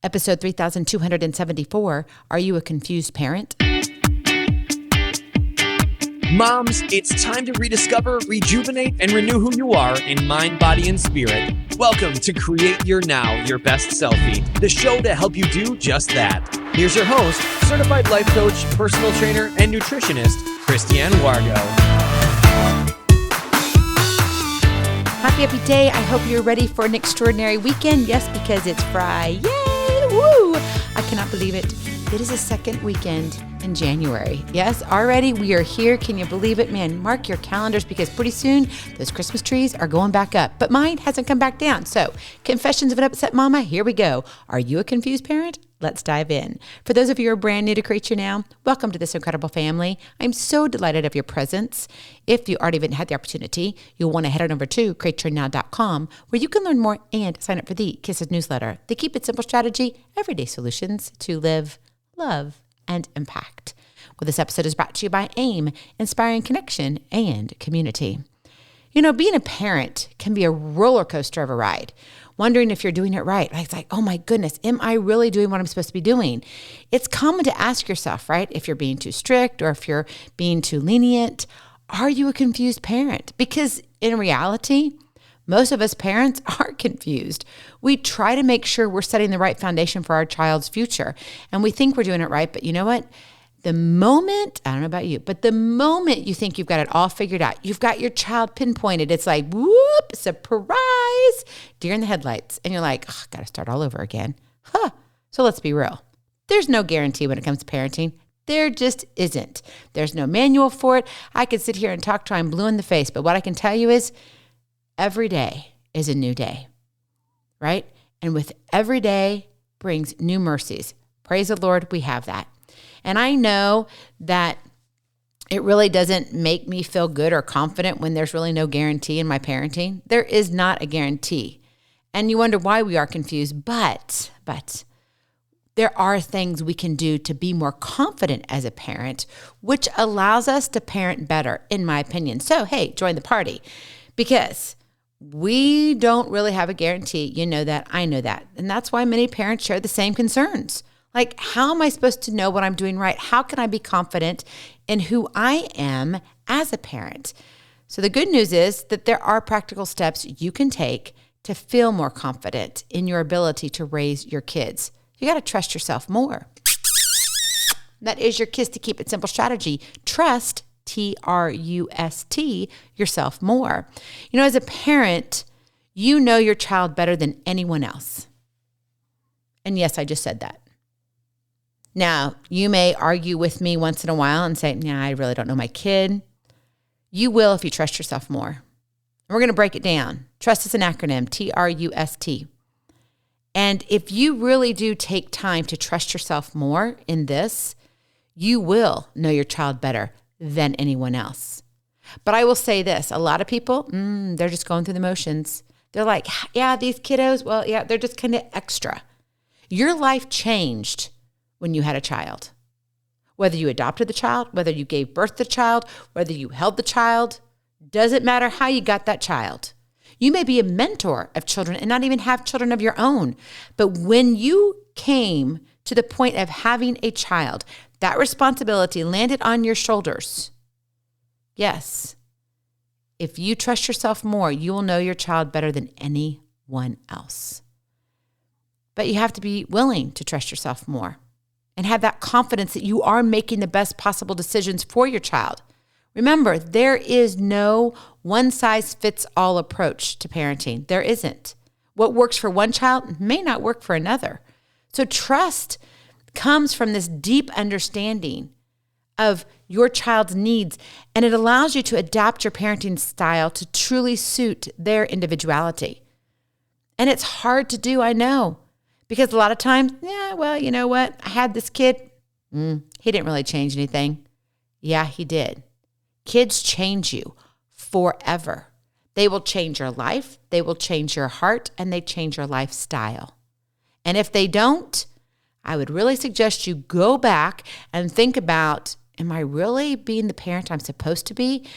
Episode 3274, Are You a Confused Parent? Moms, it's time to rediscover, rejuvenate, and renew who you are in mind, body, and spirit. Welcome to Create Your Now, Your Best Selfie, the show to help you do just that. Here's your host, certified life coach, personal trainer, and nutritionist, Christiane Wargo. Happy day. I hope you're ready for an extraordinary weekend. Yes, because it's Friday. Woo! I cannot believe it. It is the second weekend in January. Yes, already we are here. Can you believe it? Man, mark your calendars because pretty soon those Christmas trees are going back up. But mine hasn't come back down. So, confessions of an upset mama, here we go. Are you a confused parent? Let's dive in. For those of you who are brand new to Create Your Now, welcome to this incredible family. I'm so delighted of your presence. If you already haven't had the opportunity, you'll want to head on over to createyournow.com where you can learn more and sign up for the K.I.S.S newsletter. The Keep It Simple strategy, everyday solutions to live, love, and impact. Well, this episode is brought to you by AIM, Inspiring Connection and Community. You know, being a parent can be a roller coaster of a ride. Wondering if you're doing it right. It's like, oh my goodness, am I really doing what I'm supposed to be doing? It's common to ask yourself, right? If you're being too strict or if you're being too lenient, are you a confused parent? Because in reality, most of us parents are confused. We try to make sure we're setting the right foundation for our child's future. And we think we're doing it right, but you know what? The moment, I don't know about you, but the moment you think you've got it all figured out, you've got your child pinpointed, it's like, whoop, surprise, deer in the headlights. And you're like, oh, got to start all over again. So let's be real. There's no guarantee when it comes to parenting. There just isn't. There's no manual for it. I could sit here and talk till I'm blue in the face, but what I can tell you is every day is a new day, right? And with every day brings new mercies. Praise the Lord, we have that. And I know that it really doesn't make me feel good or confident when there's really no guarantee in my parenting. There is not a guarantee. And you wonder why we are confused, but there are things we can do to be more confident as a parent, which allows us to parent better, in my opinion. So, hey, join the party because we don't really have a guarantee. You know that, I know that. And that's why many parents share the same concerns. Like, how am I supposed to know what I'm doing right? How can I be confident in who I am as a parent? So the good news is that there are practical steps you can take to feel more confident in your ability to raise your kids. You got to trust yourself more. That is your K.I.S.S to Keep It Simple strategy. Trust, T.R.U.S.T, yourself more. You know, as a parent, you know your child better than anyone else. And yes, I just said that. Now, you may argue with me once in a while and say, I really don't know my kid. You will if you trust yourself more. And we're going to break it down. Trust is an acronym, T.R.U.S.T. And if you really do take time to trust yourself more in this, you will know your child better than anyone else. But I will say this, a lot of people, they're just going through the motions. They're like, yeah, these kiddos, well, yeah, they're just kind of extra. Your life changed when you had a child. Whether you adopted the child, whether you gave birth to the child, whether you held the child, doesn't matter how you got that child. You may be a mentor of children and not even have children of your own. But when you came to the point of having a child, that responsibility landed on your shoulders. Yes, if you trust yourself more, you will know your child better than anyone else. But you have to be willing to trust yourself more and have that confidence that you are making the best possible decisions for your child. Remember, there is no one-size-fits-all approach to parenting. There isn't. What works for one child may not work for another. So trust comes from this deep understanding of your child's needs, and it allows you to adapt your parenting style to truly suit their individuality. And it's hard to do, I know. Because a lot of times, you know what? I had this kid. He didn't really change anything. Yeah, he did. Kids change you forever. They will change your life. They will change your heart, and they change your lifestyle. And if they don't, I would really suggest you go back and think about, am I really being the parent I'm supposed to be?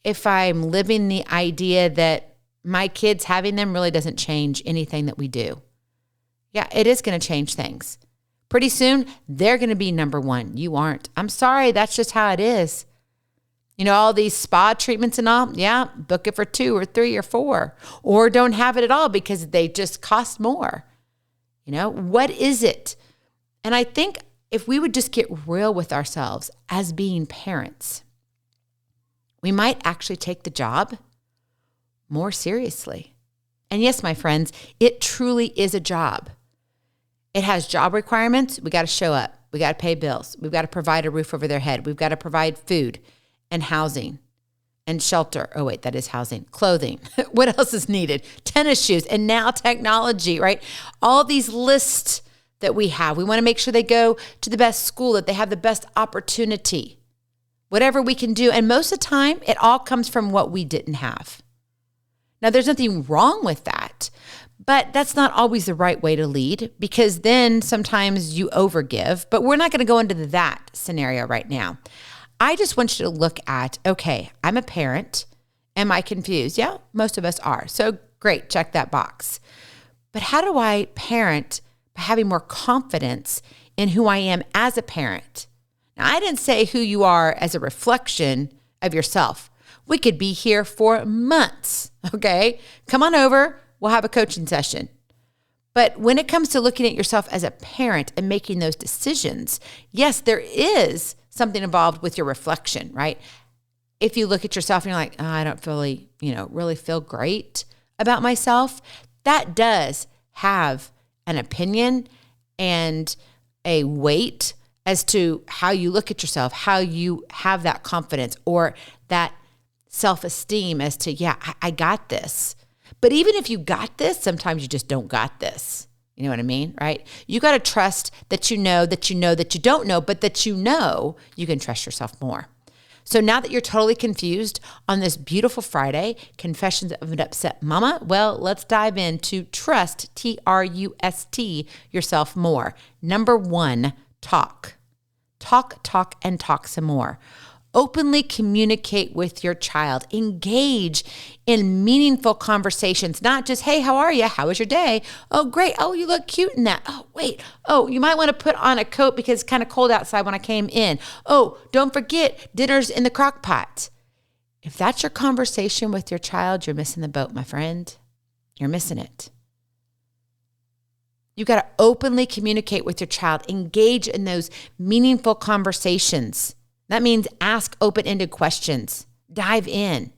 If I'm living the idea that my kids having them really doesn't change anything that we do. Yeah, it is going to change things. Pretty soon, they're going to be number one. You aren't. I'm sorry. That's just how it is. All these spa treatments and all, yeah, book it for 2 or 3 or 4, or don't have it at all because they just cost more. What is it? And I think if we would just get real with ourselves as being parents, we might actually take the job more seriously. And yes, my friends, it truly is a job. It has job requirements. We got to show up. We got to pay bills. We've got to provide a roof over their head. We've got to provide food and housing and shelter. Oh, wait, that is housing. Clothing. What else is needed? Tennis shoes. And now technology, right? All these lists that we have. We want to make sure they go to the best school, that they have the best opportunity, whatever we can do. And most of the time, it all comes from what we didn't have. Now, there's nothing wrong with that, but that's not always the right way to lead, because then sometimes you overgive. But we're not going to go into that scenario right now. I just want you to look at, okay, I'm a parent. Am I confused? Yeah, most of us are. So great, check that box. But how do I parent by having more confidence in who I am as a parent? Now, I didn't say who you are as a reflection of yourself. We could be here for months, okay? Come on over. We'll have a coaching session. But when it comes to looking at yourself as a parent and making those decisions, yes, there is something involved with your reflection, right? If you look at yourself and you're like, oh, I don't really feel great about myself, that does have an opinion and a weight as to how you look at yourself, how you have that confidence or that self-esteem as to, yeah, I got this. But even if you got this, sometimes you just don't got this. You know what I mean, right? You got to trust that you know that you know that you don't know, but that you know you can trust yourself more. So now that you're totally confused on this beautiful Friday, Confessions of an Upset Mama, well, let's dive into trust, T.R.U.S.T, yourself more. Number 1, talk. Talk, and talk some more. Openly communicate with your child. Engage in meaningful conversations, not just, hey, how are you? How was your day? Oh, great. Oh, you look cute in that. Oh, wait. Oh, you might want to put on a coat because it's kind of cold outside when I came in. Oh, don't forget, dinner's in the crock pot. If that's your conversation with your child, you're missing the boat, my friend. You're missing it. You got to openly communicate with your child. Engage in those meaningful conversations. That means ask open-ended questions. Dive in.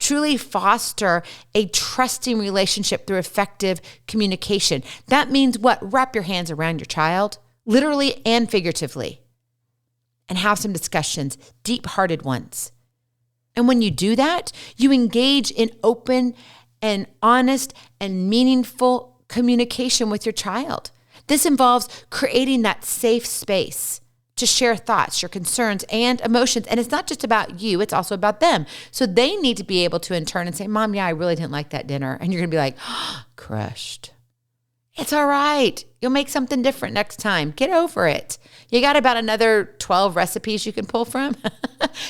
Truly foster a trusting relationship through effective communication. That means what? Wrap your hands around your child, literally and figuratively, and have some discussions, deep-hearted ones. And when you do that, you engage in open and honest and meaningful communication with your child. This involves creating that safe space to share thoughts, your concerns, and emotions. And it's not just about you, it's also about them. So they need to be able to in turn and say, Mom, yeah, I really didn't like that dinner. And you're going to be like, oh, crushed. It's all right. You'll make something different next time. Get over it. You got about another 12 recipes you can pull from.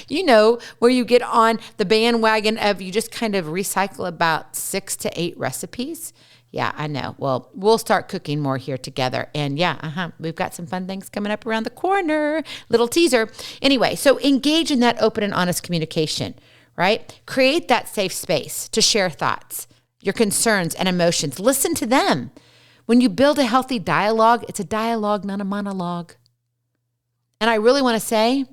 Where you get on the bandwagon of you just kind of recycle about 6 to 8 recipes. Yeah, I know. Well, we'll start cooking more here together. And yeah, we've got some fun things coming up around the corner. Little teaser. Anyway, so engage in that open and honest communication, right? Create that safe space to share thoughts, your concerns and emotions. Listen to them. When you build a healthy dialogue, it's a dialogue, not a monologue. And I really want to say,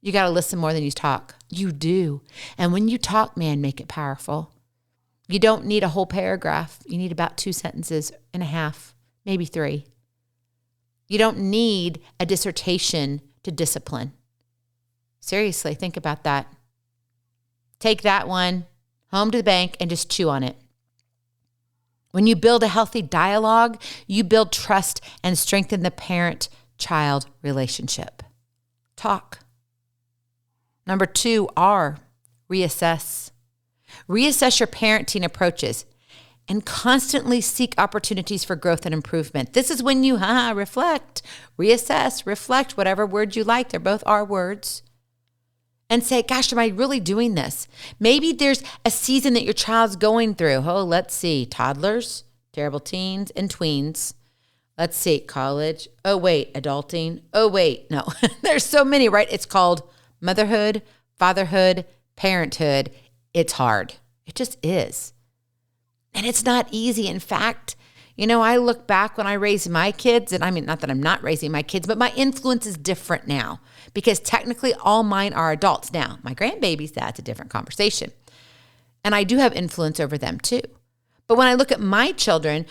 you got to listen more than you talk. You do. And when you talk, man, make it powerful. You don't need a whole paragraph. You need about 2 sentences and a half, maybe 3. You don't need a dissertation to discipline. Seriously, think about that. Take that one home to the bank and just chew on it. When you build a healthy dialogue, you build trust and strengthen the parent-child relationship. Talk. Number 2, reassess. Reassess your parenting approaches and constantly seek opportunities for growth and improvement. This is when you reflect, reassess, reflect, whatever word you like. They're both R words. And say, gosh, am I really doing this? Maybe there's a season that your child's going through. Oh, let's see, toddlers, terrible teens, and tweens. Let's see, college. Oh, wait, adulting. Oh, wait, no. There's so many, right? It's called motherhood, fatherhood, parenthood. It's hard. It just is. And it's not easy. In fact, I look back when I raised my kids, and I mean, not that I'm not raising my kids, but my influence is different now because technically all mine are adults. Now, my grandbabies, that's a different conversation. And I do have influence over them too. But when I look at my children,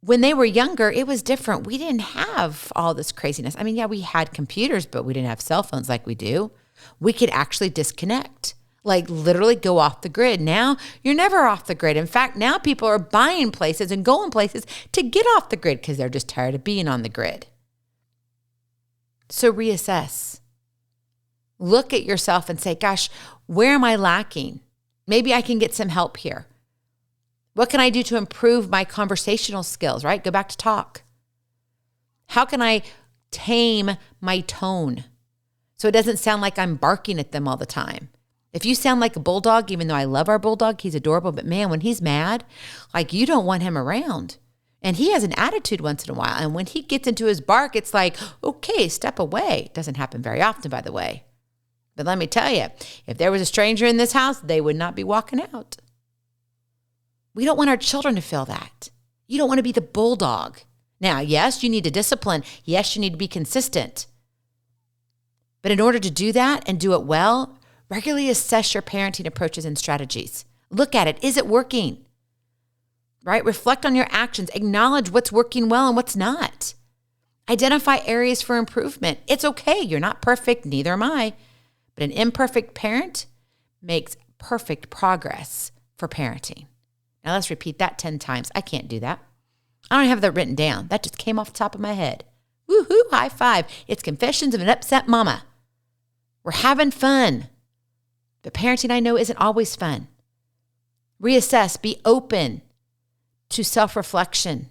when they were younger, it was different. We didn't have all this craziness. I mean, yeah, we had computers, but we didn't have cell phones like we do. We could actually disconnect, like literally go off the grid. Now, you're never off the grid. In fact, now people are buying places and going places to get off the grid because they're just tired of being on the grid. So reassess. Look at yourself and say, gosh, where am I lacking? Maybe I can get some help here. What can I do to improve my conversational skills, right? Go back to talk. How can I tame my tone so it doesn't sound like I'm barking at them all the time? If you sound like a bulldog, even though I love our bulldog, he's adorable, but man, when he's mad, like you don't want him around. And he has an attitude once in a while. And when he gets into his bark, it's like, okay, step away. It doesn't happen very often, by the way. But let me tell you, if there was a stranger in this house, they would not be walking out. We don't want our children to feel that. You don't want to be the bulldog. Now, yes, you need to discipline. Yes, you need to be consistent. But in order to do that and do it well, regularly assess your parenting approaches and strategies. Look at it. Is it working? Right? Reflect on your actions. Acknowledge what's working well and what's not. Identify areas for improvement. It's okay. You're not perfect. Neither am I. But an imperfect parent makes perfect progress for parenting. Now let's repeat that 10 times. I can't do that. I don't have that written down. That just came off the top of my head. Woohoo, high five. It's Confessions of an Upset Mama. We're having fun. But parenting, I know, isn't always fun. Reassess, be open to self-reflection,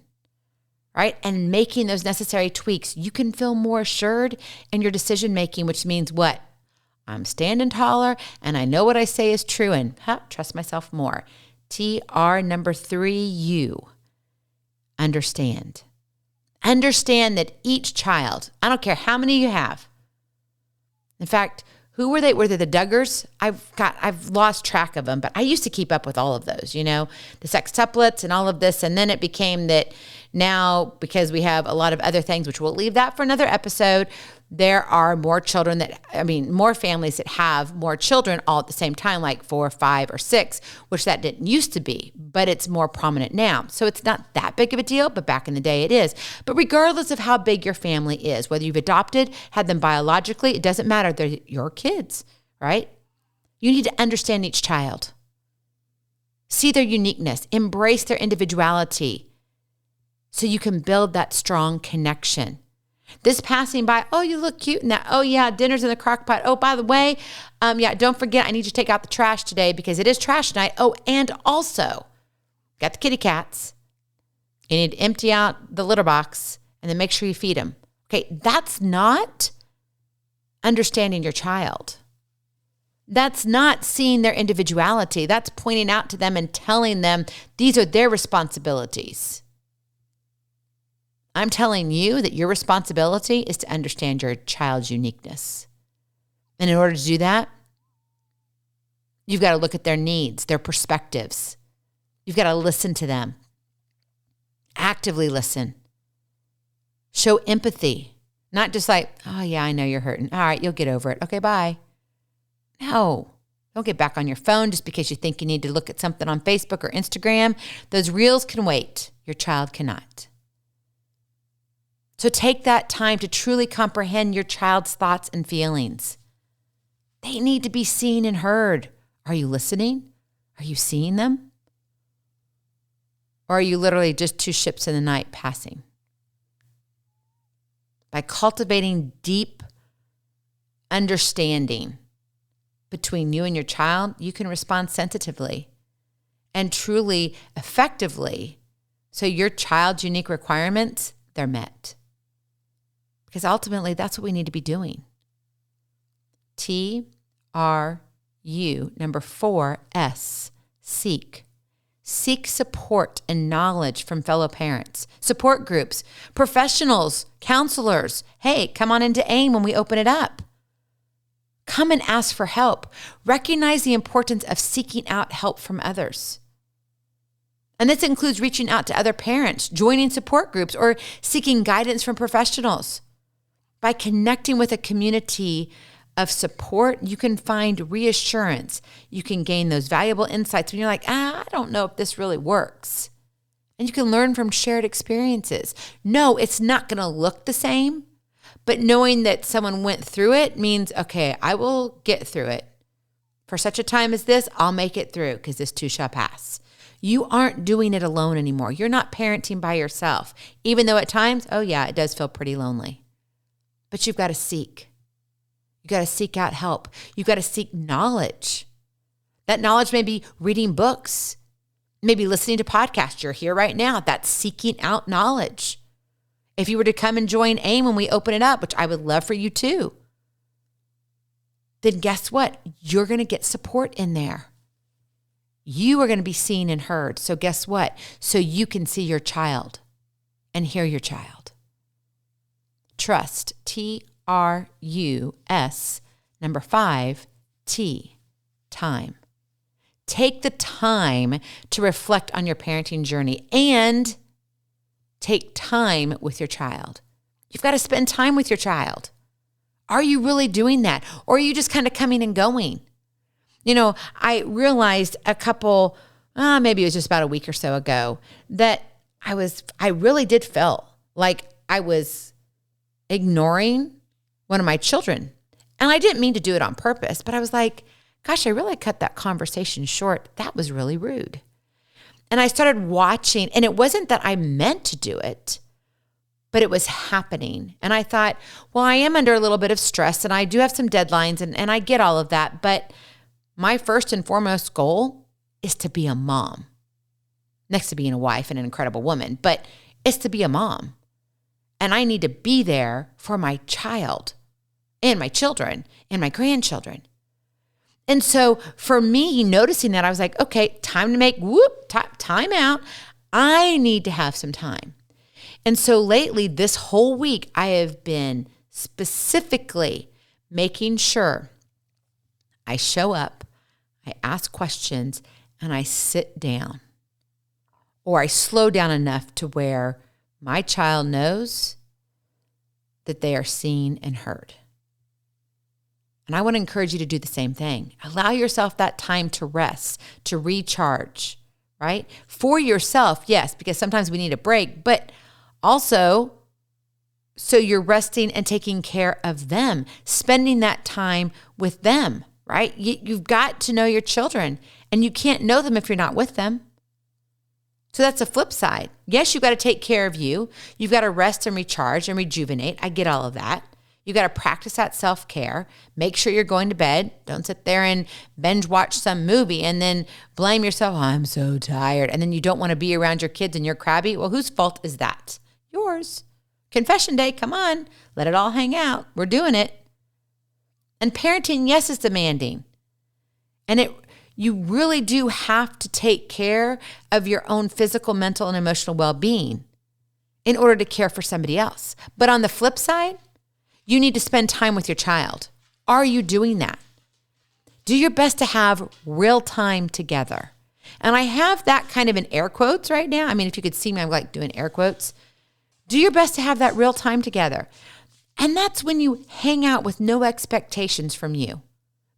right? And making those necessary tweaks. You can feel more assured in your decision-making, which means what? I'm standing taller and I know what I say is true and trust myself more. T.R.U.S.T. Understand. Understand that each child, I don't care how many you have. In fact, who were they? Were they the Duggars? I've lost track of them, but I used to keep up with all of those, the sextuplets and all of this. And then it became that now, because we have a lot of other things, which we'll leave that for another episode, there are more more families that have more children all at the same time, like 4, 5, or 6, which that didn't used to be, but it's more prominent now. So it's not that big of a deal, but back in the day it is. But regardless of how big your family is, whether you've adopted, had them biologically, it doesn't matter. They're your kids, right? You need to understand each child. See their uniqueness, embrace their individuality so you can build that strong connection. This passing by, oh, you look cute in that. Oh, yeah, dinner's in the crock pot. Oh, by the way, don't forget, I need you to take out the trash today because it is trash night. Oh, and also, got the kitty cats. You need to empty out the litter box and then make sure you feed them. Okay, that's not understanding your child. That's not seeing their individuality. That's pointing out to them and telling them these are their responsibilities. I'm telling you that your responsibility is to understand your child's uniqueness. And in order to do that, you've got to look at their needs, their perspectives. You've got to listen to them. Actively listen. Show empathy. Not just like, oh yeah, I know you're hurting. All right, you'll get over it. Okay, bye. No. Don't get back on your phone just because you think you need to look at something on Facebook or Instagram. Those reels can wait. Your child cannot. So take that time to truly comprehend your child's thoughts and feelings. They need to be seen and heard. Are you listening? Are you seeing them? Or are you literally just two ships in the night passing? By cultivating deep understanding between you and your child, you can respond sensitively and truly effectively so your child's unique requirements, they're met. Because ultimately, that's what we need to be doing. T-R-U, number 4, S, seek. Seek support and knowledge from fellow parents, support groups, professionals, counselors. Hey, come on into AIM when we open it up. Come and ask for help. Recognize the importance of seeking out help from others. And this includes reaching out to other parents, joining support groups, or seeking guidance from professionals. By connecting with a community of support, you can find reassurance. You can gain those valuable insights when you're like, I don't know if this really works. And you can learn from shared experiences. No, it's not going to look the same, but knowing that someone went through it means, okay, I will get through it. For such a time as this, I'll make it through because this too shall pass. You aren't doing it alone anymore. You're not parenting by yourself, even though at times, oh yeah, it does feel pretty lonely. But you've got to seek. You got to seek out help. You got to seek knowledge. That knowledge may be reading books, maybe listening to podcasts. You're here right now. That's seeking out knowledge. If you were to come and join AIM when we open it up, which I would love for you to, then guess what? You're going to get support in there. You are going to be seen and heard. So guess what? So you can see your child and hear your child. Trust, T.R.U.S. 5, T, time. Take the time to reflect on your parenting journey and take time with your child. You've got to spend time with your child. Are you really doing that? Or are you just kind of coming and going? You know, I realized maybe it was just about a week or so ago, that I really did feel like I was ignoring one of my children. And I didn't mean to do it on purpose, but I was like, gosh, I really cut that conversation short. That was really rude. And I started watching, and it wasn't that I meant to do it, but it was happening. And I thought, well, I am under a little bit of stress and I do have some deadlines and I get all of that. But my first and foremost goal is to be a mom, next to being a wife and an incredible woman, but it's to be a mom. And I need to be there for my child and my children and my grandchildren. And so for me, noticing that, I was like, okay, time to make time out. I need to have some time. And so lately, this whole week, I have been specifically making sure I show up, I ask questions, and I sit down. Or I slow down enough to where my child knows that they are seen and heard. And I want to encourage you to do the same thing. Allow yourself that time to rest, to recharge, right? For yourself, yes, because sometimes we need a break, but also so you're resting and taking care of them, spending that time with them, right? You've got to know your children, and you can't know them if you're not with them. So that's the flip side. Yes, you've got to take care of you. You've got to rest and recharge and rejuvenate. I get all of that. You got to practice that self-care. Make sure you're going to bed. Don't sit there and binge watch some movie and then blame yourself. Oh, I'm so tired. And then you don't want to be around your kids and you're crabby. Well, whose fault is that? Yours. Confession day. Come on. Let it all hang out. We're doing it. And parenting, yes, is demanding. And you really do have to take care of your own physical, mental, and emotional well-being in order to care for somebody else. But on the flip side, you need to spend time with your child. Are you doing that? Do your best to have real time together. And I have that kind of in air quotes right now. I mean, if you could see me, I'm like doing air quotes. Do your best to have that real time together. And that's when you hang out with no expectations from you.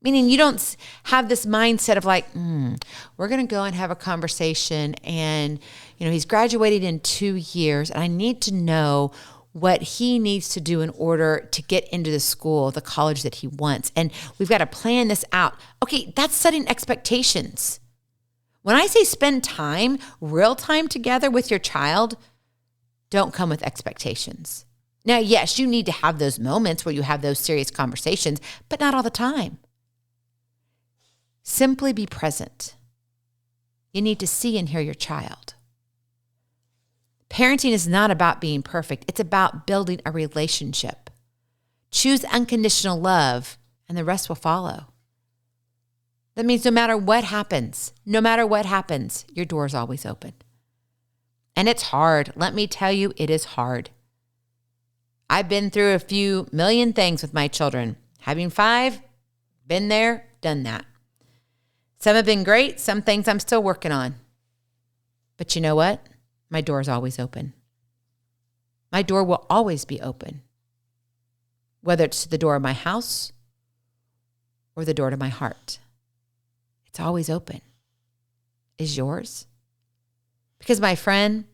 Meaning you don't have this mindset of like, we're going to go and have a conversation and, he's graduated in 2 years and I need to know what he needs to do in order to get into the school, the college that he wants. And we've got to plan this out. Okay, that's setting expectations. When I say spend time, real time together with your child, don't come with expectations. Now, yes, you need to have those moments where you have those serious conversations, but not all the time. Simply be present. You need to see and hear your child. Parenting is not about being perfect. It's about building a relationship. Choose unconditional love, and the rest will follow. That means no matter what happens, your door is always open. And it's hard. Let me tell you, it is hard. I've been through a few million things with my children. Having 5, been there, done that. Some have been great. Some things I'm still working on. But you know what? My door is always open. My door will always be open. Whether it's to the door of my house or the door to my heart. It's always open. Is yours? Because my friend,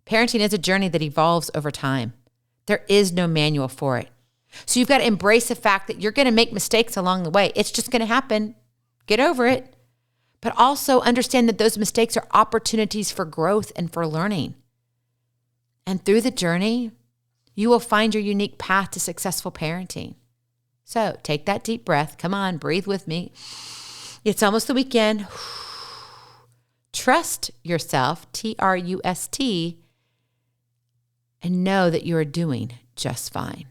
parenting is a journey that evolves over time. There is no manual for it. So you've got to embrace the fact that you're going to make mistakes along the way. It's just going to happen. Get over it. But also understand that those mistakes are opportunities for growth and for learning. And through the journey, you will find your unique path to successful parenting. So take that deep breath. Come on, breathe with me. It's almost the weekend. Trust yourself, T.R.U.S.T, and know that you are doing just fine.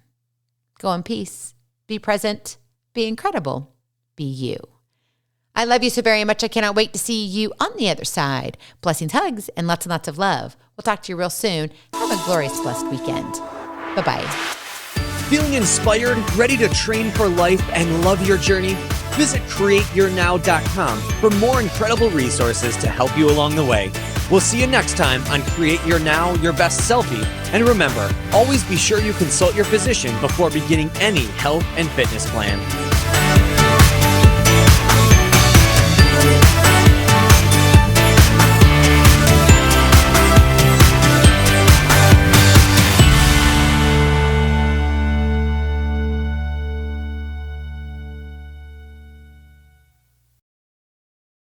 Go in peace. Be present. Be incredible. Be you. I love you so very much. I cannot wait to see you on the other side. Blessings, hugs, and lots of love. We'll talk to you real soon. Have a glorious, blessed weekend. Bye-bye. Feeling inspired, ready to train for life and love your journey? Visit createyournow.com for more incredible resources to help you along the way. We'll see you next time on Create Your Now, Your Best Selfie. And remember, always be sure you consult your physician before beginning any health and fitness plan.